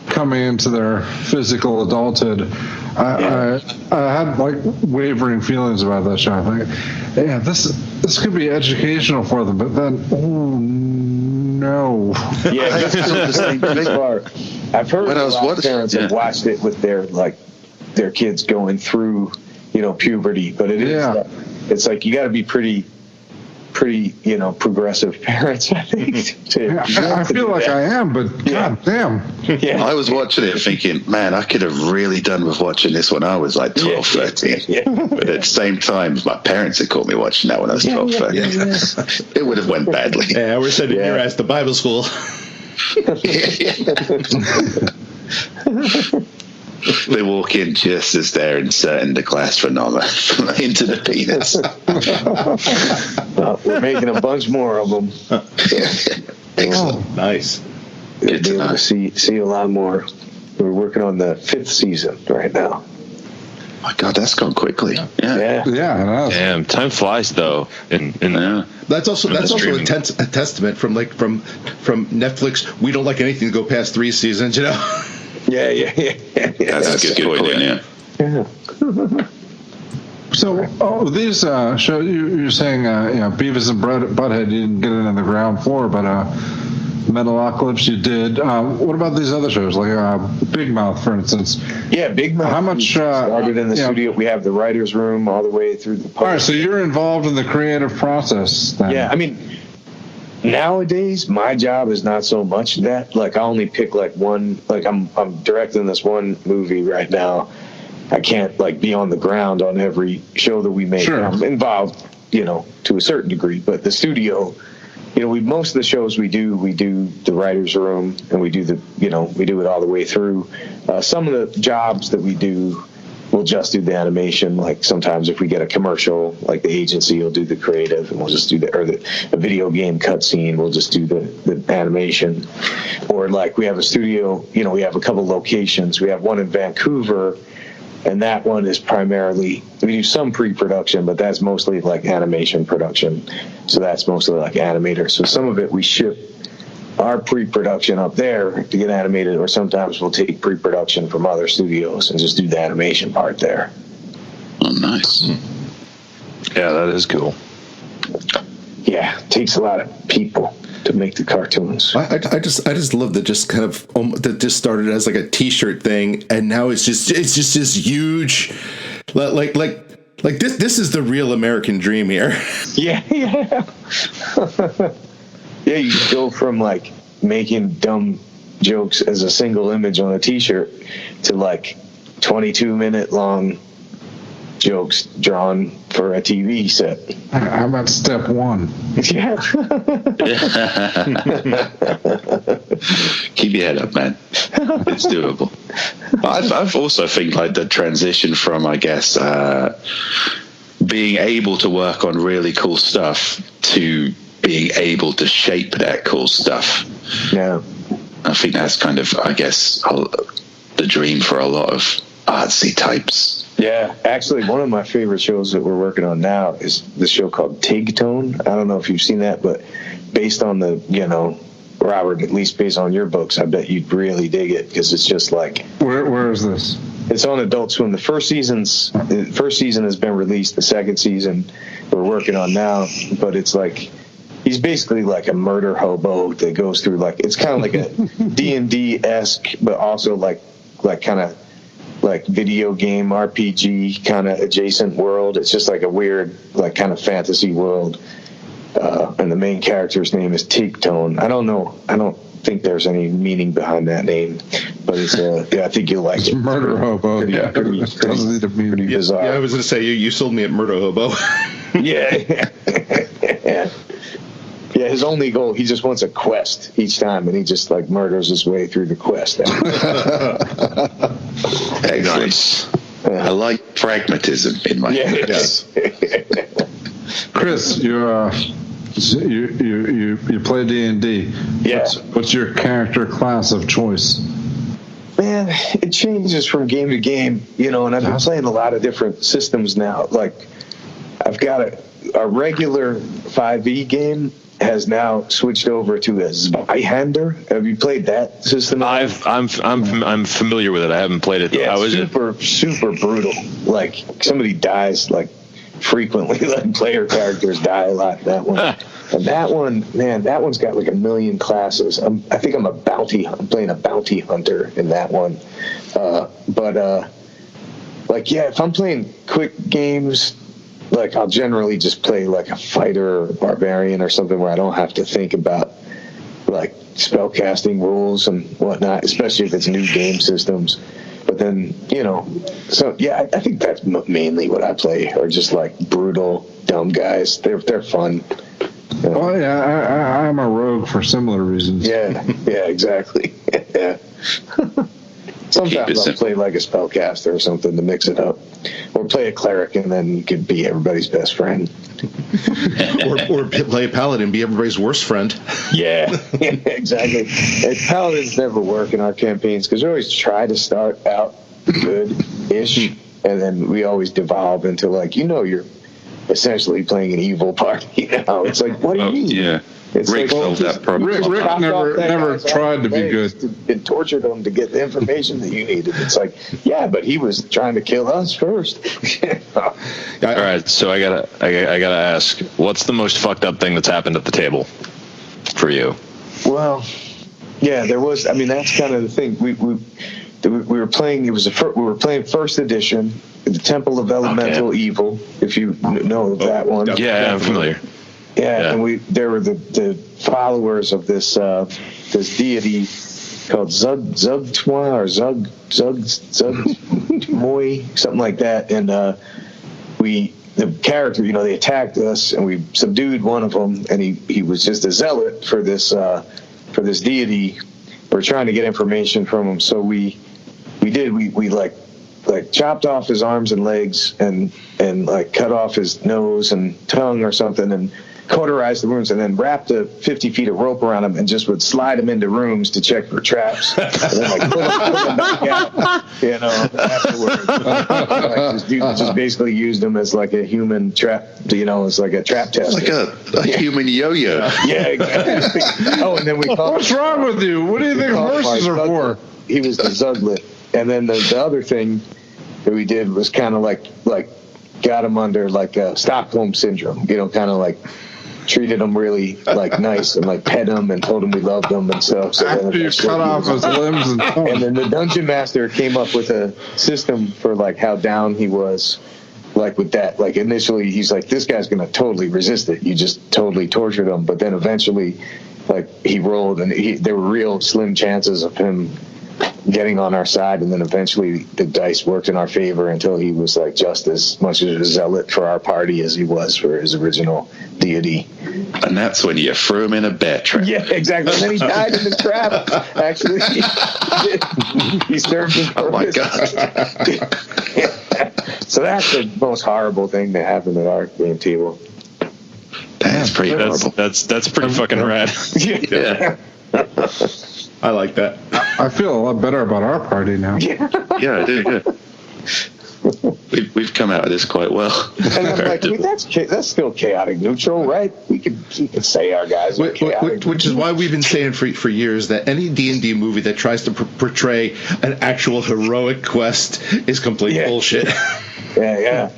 coming into their physical adulthood. I had like wavering feelings about that show. Like, yeah, this could be educational for them, but then, oh no. Yeah, that's the same part. I've heard a lot of parents have watched it with their kids going through, puberty, but it is. It's like you got to be pretty, progressive parents, I think. I feel like I am, but god damn. Yeah. I was watching it thinking, man, I could have really done with watching this when I was like 12, 13. Yeah. But at the same time, my parents had caught me watching that when I was 12, 13. It would have went badly. Yeah, we're sending your ass to Bible school. They walk in just as they're inserting the glass thermometer into the penis. We're making a bunch more of them. Excellent. Nice. You'll be able to see a lot more. We're working on the 5th season right now. My God, that's gone quickly. Yeah. Damn, time flies though. That's also a testament from Netflix. We don't like anything to go past 3 seasons, Yeah. That's a good point. Yeah. So, these shows, you're saying, Beavis and Butthead, you didn't get it on the ground floor, but Metalocalypse you did. What about these other shows, like Big Mouth, for instance? Yeah, Big Mouth. How much started in the studio? We have the writer's room all the way through the. All right, so you're involved in the creative process then. Yeah, I mean, nowadays my job is not so much that. Like, I only pick like one. Like, I'm directing this one movie right now. I can't like be on the ground on every show that we make. Sure. I'm involved, to a certain degree, but the studio. Most of the shows we do the writer's room, and we do we do it all the way through. Some of the jobs that we do, we'll just do the animation. Like, sometimes if we get a commercial, like the agency will do the creative, and we'll just do a video game cutscene, we'll just do the animation. Or like we have a studio, we have a couple locations. We have one in Vancouver, and that one is primarily, we do some pre-production, but that's mostly like animation production. So that's mostly like animator. So some of it we ship our pre-production up there to get animated, or sometimes we'll take pre-production from other studios and just do the animation part there. Oh, nice. Yeah, that is cool. Yeah, it takes a lot of people to make the cartoons. I just love that just kind of that just started as like a T-shirt thing, and now it's just this huge, like this is the real American dream here. Yeah. Yeah, you go from like making dumb jokes as a single image on a T-shirt to like 22-minute long jokes drawn for a TV set. How about step one? Yeah. Keep your head up, man. It's doable. I've also think like the transition from, I guess, being able to work on really cool stuff to being able to shape that cool stuff. Yeah. I think that's kind of, I guess, the dream for a lot of artsy types. Yeah, actually, one of my favorite shows that we're working on now is this show called Tig Tone. I don't know if you've seen that, but based on the, Robert, at least based on your books, I bet you'd really dig it, because it's just like... Where is this? It's on Adult Swim. The first season has been released. The second season we're working on now, but it's like... He's basically like a murder hobo that goes through like... It's kind of like a D&D-esque, but also like kind of... like video game RPG kind of adjacent world. It's just like a weird like kind of fantasy world, and the main character's name is Tig Tone. I don't think there's any meaning behind that name, but it's I think you'll like it. Murder hobo. Pretty bizarre. Yeah, I was gonna say you sold me at Murder Hobo. Yeah. Yeah, his only goal, he just wants a quest each time, and he just like murders his way through the quest. Nice. I like pragmatism in my Yes. Chris, you play D&D. Yeah. What's your character class of choice? Man, it changes from game to game, and I've been playing a lot of different systems now. Like, I've got a regular 5e game has now switched over to a Zweihander. Have you played that system? I'm familiar with it. I haven't played it. Yeah, super brutal. Like, somebody dies like frequently. Like, player characters die a lot in that one. And that one, man, that one's got like 1 million classes. I think I'm playing a bounty hunter in that one. If I'm playing quick games, like, I'll generally just play like a fighter or barbarian or something where I don't have to think about like spellcasting rules and whatnot, especially if it's new game systems. But then, I think that's mainly what I play, or just like brutal, dumb guys. They're fun. Oh yeah, I'm a rogue for similar reasons. Yeah, exactly. Yeah. Sometimes I'll play like a spellcaster or something to mix it up, or play a cleric, and then you could be everybody's best friend. or play a paladin, be everybody's worst friend. Yeah, exactly. And paladins never work in our campaigns because we always try to start out good-ish, and then we always devolve into like, you're essentially playing an evil party now. It's like, what do you mean? Yeah. It's Rick solved that problem. Rick chopped never off that never guy's tried arms to be and legs good. and tortured him to get the information that you needed. It's like, yeah, but he was trying to kill us first. All right, so I gotta ask, what's the most fucked up thing that's happened at the table for you? Well, yeah, there was. I mean, that's kind of the thing. We were playing. We were playing first edition, the Temple of Elemental Evil. If you know that one. Yeah, I'm familiar. Yeah, and there were the followers of this deity called Zugtwa or Zugmoy, something like that, and the character, they attacked us and we subdued one of them, and he was just a zealot for this deity. We're trying to get information from him, so we chopped off his arms and legs and like cut off his nose and tongue or something and cauterized the wounds, and then wrapped 50 feet of rope around him and just would slide him into rooms to check for traps, and then like pull him back out, afterwards. Like, this dude just basically used him as like a human trap, as like a trap test. Like a human yo-yo. Yeah, exactly. Oh, and then we called. What's wrong with you? What do you think horses are for? He was the Zuglet, and then the other thing that we did was kind of like got him under like Stockholm syndrome, kind of like treated him really like nice and like pet him and told him we loved him and stuff. So after you cut off his limbs and then the dungeon master came up with a system for like how down he was, like with that. Like initially he's like, this guy's gonna totally resist it. You just totally tortured him. But then eventually, like he rolled, and there were real slim chances of him getting on our side, and then eventually the dice worked in our favor until he was like just as much of a zealot for our party as he was for his original deity. And that's when you threw him in a bear trap. Yeah, exactly. And then he died in the trap. Actually, he served his purpose. Oh my god! So that's the most horrible thing that happened at our game table. That's pretty horrible. That's pretty fucking rad. Yeah. I like that. I feel a lot better about our party now. Yeah, I do. Yeah. We've come out of this quite well. And I'm like, that's still chaotic neutral, right? We could say our guys are chaotic. Which is why we've been saying for years that any D&D movie that tries to portray an actual heroic quest is complete bullshit. Yeah.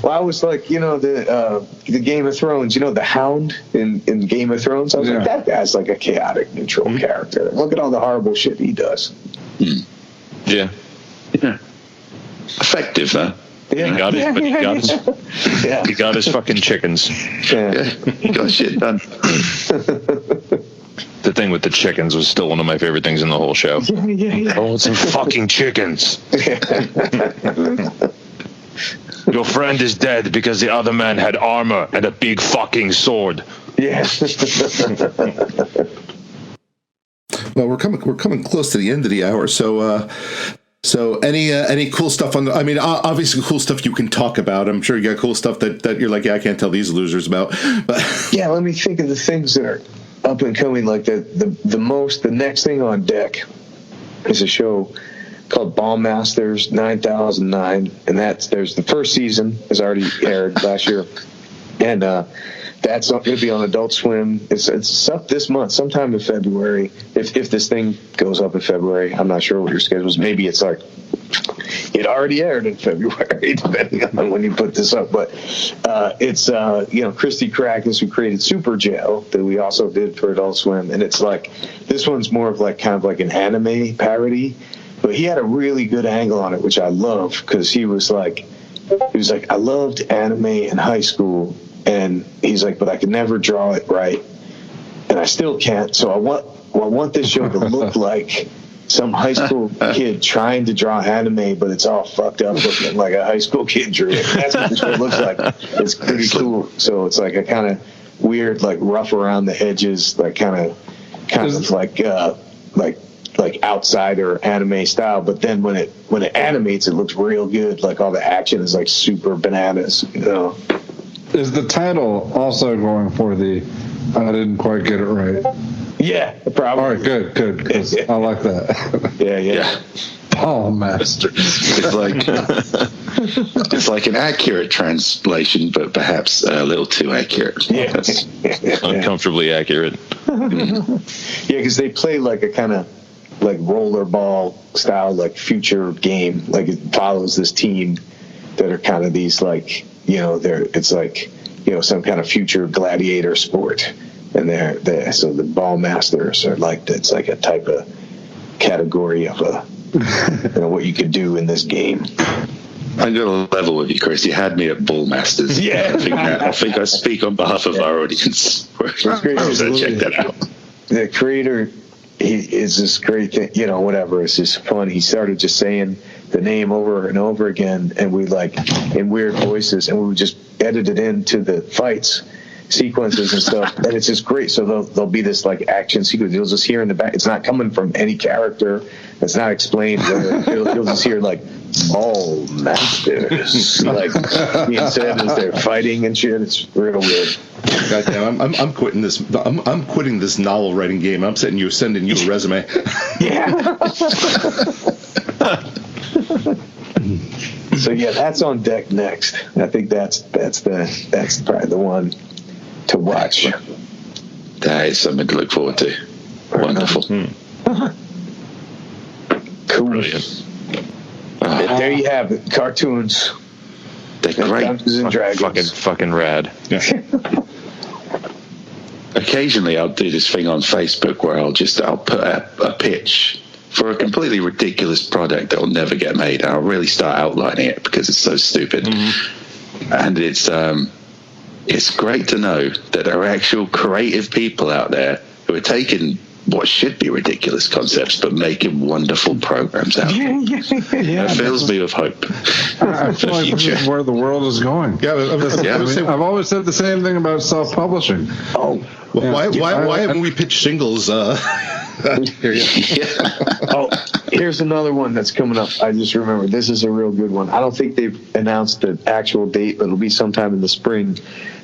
Well, I was like, the Game of Thrones, the Hound in Game of Thrones. I was like, that guy's like a chaotic neutral character. Look at all the horrible shit he does. Yeah. Effective, huh? Yeah. He got his fucking chickens. Yeah. He got shit done. The thing with the chickens was still one of my favorite things in the whole show. I want some fucking chickens. Your friend is dead because the other man had armor and a big fucking sword. Yeah. Well, we're coming close to the end of the hour, so any cool stuff on the? I mean, obviously cool stuff you can talk about. I'm sure you got cool stuff that you're like, I can't tell these losers about. But yeah, let me think of the things that are up and coming. Like the next thing on deck is a show called Ballmasters 9009, and there's the first season has already aired last year, and that's going to be on Adult Swim. It's up this month, sometime in February. If this thing goes up in February, I'm not sure what your schedule is. Maybe it's like it already aired in February, depending on when you put this up. But it's Christy Krakis, who created Super Jail, that we also did for Adult Swim, and it's like this one's more of like kind of like an anime parody. But he had a really good angle on it, which I love, because he was like, I loved anime in high school, and he's like, but I could never draw it right, and I still can't. So I want this show to look like some high school kid trying to draw anime, but it's all fucked up looking like a high school kid drew it. That's what the show looks like. It's pretty cool. So it's like a kind of weird, like rough around the edges, like kind of like outsider anime style, but then when it animates, it looks real good. Like all the action is like super bananas. Is the title also going for the I didn't quite get it right? Yeah, probably. All right, good. 'Cause I like that. Yeah. Ballmasters. It's like It's like an accurate translation, but perhaps a little too accurate. Yeah. That's- Uncomfortably accurate. Yeah, because they play like a kind of like rollerball style, like future game. Like it follows this team that are kind of these like, it's like, some kind of future gladiator sport. And so the ball masters are like, it's like a type of category of what you could do in this game. I'm going to level with you, Chris. You had me at Ballmasters. Yeah. I think I speak on behalf of our audience. great. So check that out. The creator, he is this great thing, whatever. It's just fun. He started just saying the name over and over again, and we like in weird voices, and we would just edit it into the fights sequences and stuff, and it's just great. So there'll be this like action sequence. You'll just hear in the back. It's not coming from any character. It's not explained. You'll just hear like all masters like being said as they're fighting and shit. It's real weird. Goddamn, I'm quitting this. I'm quitting this novel writing game. I'm sending you a resume. Yeah. So yeah, that's on deck next. I think that's probably the one to watch. That is something to look forward to. Wonderful. Cool. Brilliant. There you have it. Cartoons. They're great. Dungeons and Dragons. Fucking rad. Occasionally I'll do this thing on Facebook where I'll put a pitch for a completely ridiculous product that will never get made. I'll really start outlining it because it's so stupid. Mm-hmm. And it's great to know that there are actual creative people out there who are taking what should be ridiculous concepts but making wonderful programs out of them. It fills me with hope. I feel like this is where the world is going. I've always said the same thing about self-publishing. Oh, why haven't we pitched shingles? Here you go. Oh, here's another one that's coming up. I just remember this is a real good one. I don't think they've announced the actual date, but it'll be sometime in the spring.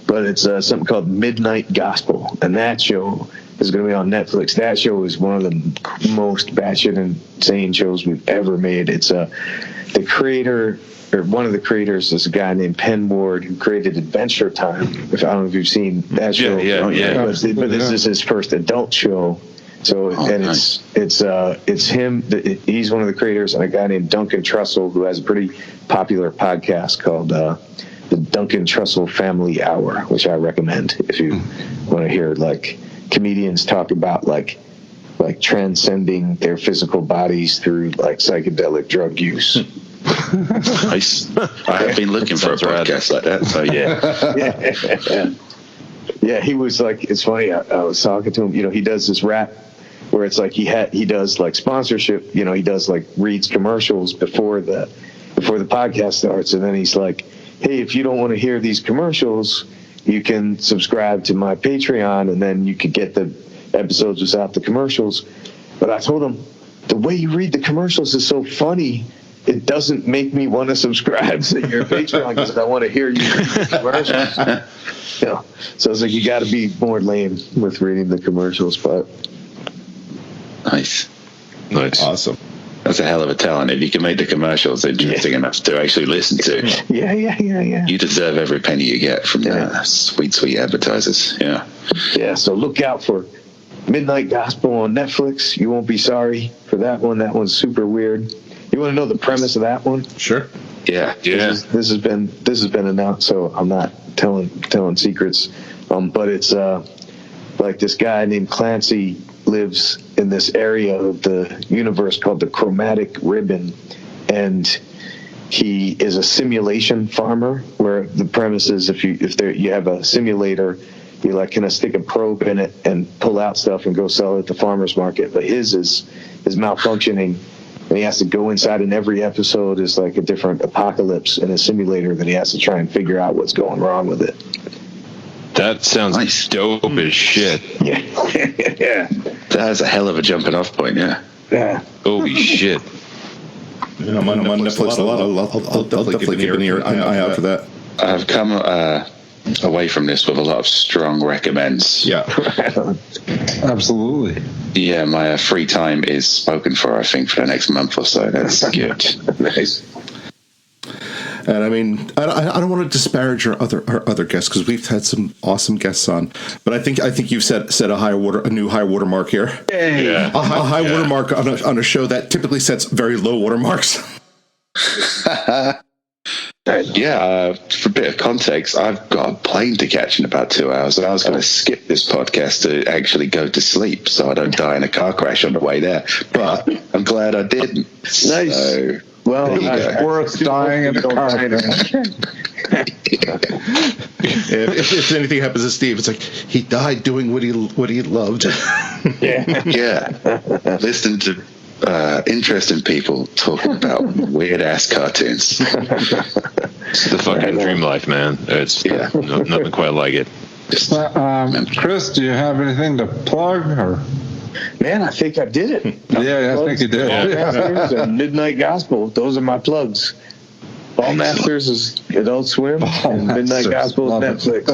But it's something called Midnight Gospel, and that show is going to be on Netflix. That show is one of the most batshit insane shows we've ever made. It's the creator, or one of the creators, is a guy named Penn Ward, who created Adventure Time. I don't know if you've seen that show. Yeah. But this is his first adult show. So nice. It's him. He's one of the creators, and a guy named Duncan Trussell, who has a pretty popular podcast called the Duncan Trussell Family Hour, which I recommend if you want to hear like comedians talk about like transcending their physical bodies through like psychedelic drug use. Nice. I have been looking for a podcast like that. So yeah. Yeah, he was like, it's funny. I was talking to him. He does this rap where it's like he does like sponsorship. He does like reads commercials before the podcast starts, and then he's like, hey, if you don't want to hear these commercials, you can subscribe to my Patreon, and then you could get the episodes without the commercials. But I told him, the way you read the commercials is so funny, it doesn't make me want to subscribe to your Patreon because I want to hear you read the commercials. So it's like you got to be more lame with reading the commercials, but Nice. Awesome. That's a hell of a talent. If you can make the commercials interesting enough to actually listen to, yeah. you deserve every penny you get from sweet advertisers. Yeah. So look out for Midnight Gospel on Netflix. You won't be sorry for that one. That one's super weird. You want to know the premise of that one? Sure. Yeah. This has been announced, so I'm not telling secrets. But it's like this guy named Clancy lives in this area of the universe called the Chromatic Ribbon, and he is a simulation farmer. Where the premise is if you have a simulator, you like kind of stick a probe in it and pull out stuff and go sell it at the farmer's market. But his is malfunctioning, and he has to go inside, and every episode is like a different apocalypse in a simulator that he has to try and figure out what's going wrong with it. That sounds Nice. dope as shit. Yeah. Yeah. That's a hell of a jumping off point. Yeah. Holy shit. I'm on Netflix a lot. I'll definitely keep an eye out for that. I've come away from this with a lot of strong recommends. Yeah. Absolutely. Yeah, my free time is spoken for, I think, for the next month or so. That's good. Nice. And I mean, I don't want to disparage our other guests because we've had some awesome guests on, but I think you've set a new high water mark here. Yeah. A high water mark on a show that typically sets very low water marks. For a bit of context, I've got a plane to catch in about 2 hours, and I was going to skip this podcast to actually go to sleep so I don't die in a car crash on the way there. But I'm glad I didn't. Nice. So, Well, It's worth dying in a car crash. If anything happens to Steve, it's like he died doing what he loved. yeah. Listen to interesting people talking about weird ass cartoons. It's the fucking dream life, man. It's nothing quite like it. Chris, do you have anything to plug? Or? Man, I think I did it. Yeah, I think you did. Ball Masters and Midnight Gospel. Those are my plugs. Ball Masters is Adult Swim, and Midnight Gospel is Netflix.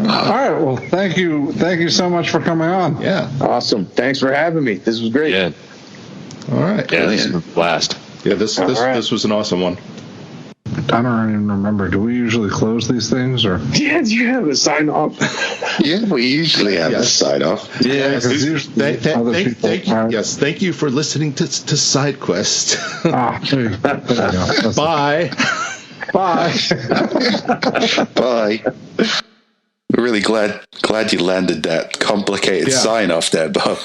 All right. Well, thank you so much for coming on. Yeah. Awesome. Thanks for having me. This was great. Yeah. All right. Yeah, this is a blast. Yeah, this was an awesome one. I don't even remember. Do we usually close these things or? Yeah, do you have a sign off? Yeah, we usually have a sign off. Yeah, because usually Thank you for listening to SideQuest. There you go. Bye. Bye. Bye. We're really glad you landed that complicated sign off there, Bob.